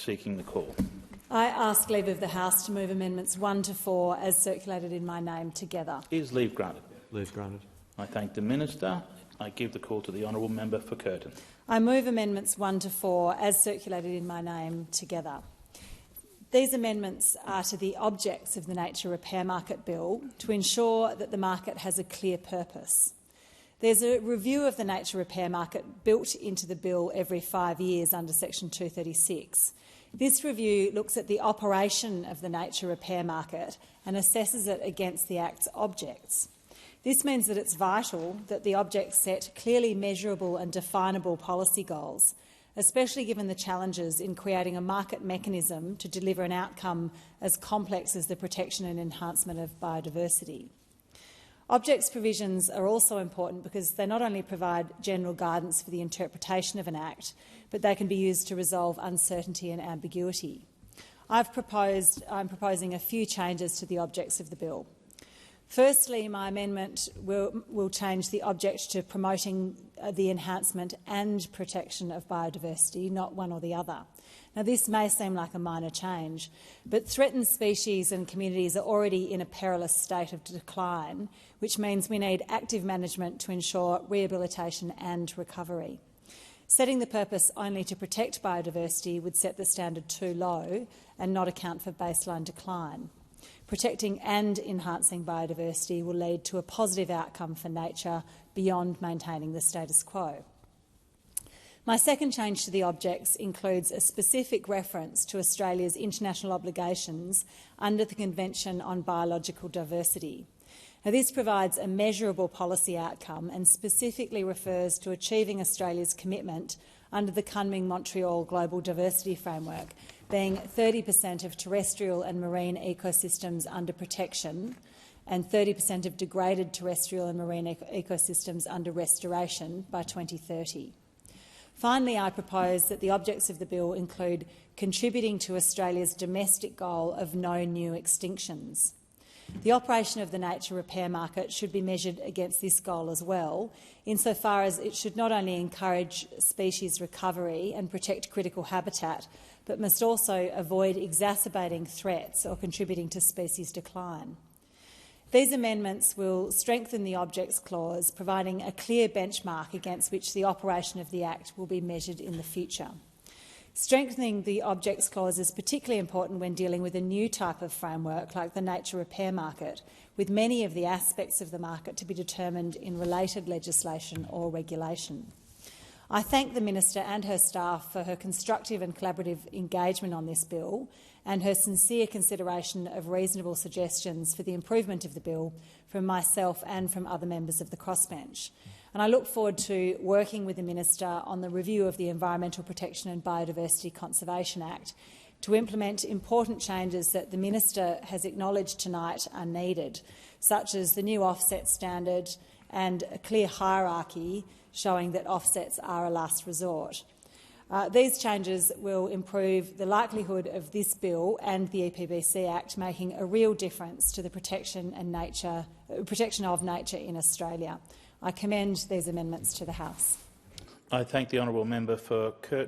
seeking the call. I ask leave of the House to move amendments 1 to 4 as circulated in my name together. Is leave granted? Leave granted. I thank the Minister. I give the call to the honourable member for Curtin. I move amendments 1 to 4 as circulated in my name together. These amendments are to the objects of the Nature Repair Market Bill to ensure that the market has a clear purpose. There's a review of the nature repair market built into the bill every 5 years under section 236. This review looks at the operation of the nature repair market and assesses it against the Act's objects. This means that it's vital that the objects set clearly measurable and definable policy goals, especially given the challenges in creating a market mechanism to deliver an outcome as complex as the protection and enhancement of biodiversity. Objects provisions are also important because they not only provide general guidance for the interpretation of an Act, but they can be used to resolve uncertainty and ambiguity. I'm proposing a few changes to the objects of the bill. Firstly, my amendment will change the object to promoting the enhancement and protection of biodiversity, not one or the other. Now, this may seem like a minor change, but threatened species and communities are already in a perilous state of decline, which means we need active management to ensure rehabilitation and recovery. Setting the purpose only to protect biodiversity would set the standard too low and not account for baseline decline. Protecting and enhancing biodiversity will lead to a positive outcome for nature beyond maintaining the status quo. My second change to the objects includes a specific reference to Australia's international obligations under the Convention on Biological Diversity. Now, this provides a measurable policy outcome and specifically refers to achieving Australia's commitment under the Kunming-Montreal Global Diversity Framework, being 30% of terrestrial and marine ecosystems under protection and 30% of degraded terrestrial and marine ecosystems under restoration by 2030. Finally, I propose that the objects of the bill include contributing to Australia's domestic goal of no new extinctions. The operation of the nature repair market should be measured against this goal as well, insofar as it should not only encourage species recovery and protect critical habitat, but must also avoid exacerbating threats or contributing to species decline. These amendments will strengthen the objects clause, providing a clear benchmark against which the operation of the Act will be measured in the future. Strengthening the objects clause is particularly important when dealing with a new type of framework like the nature repair market, with many of the aspects of the market to be determined in related legislation or regulation. I thank the Minister and her staff for her constructive and collaborative engagement on this bill and her sincere consideration of reasonable suggestions for the improvement of the bill from myself and from other members of the crossbench. And I look forward to working with the Minister on the review of the Environmental Protection and Biodiversity Conservation Act to implement important changes that the Minister has acknowledged tonight are needed, such as the new offset standard and a clear hierarchy showing that offsets are a last resort. These changes will improve the likelihood of this bill and the EPBC Act making a real difference to the protection of nature in Australia. I commend these amendments to the House. I thank the honourable member for Curtin.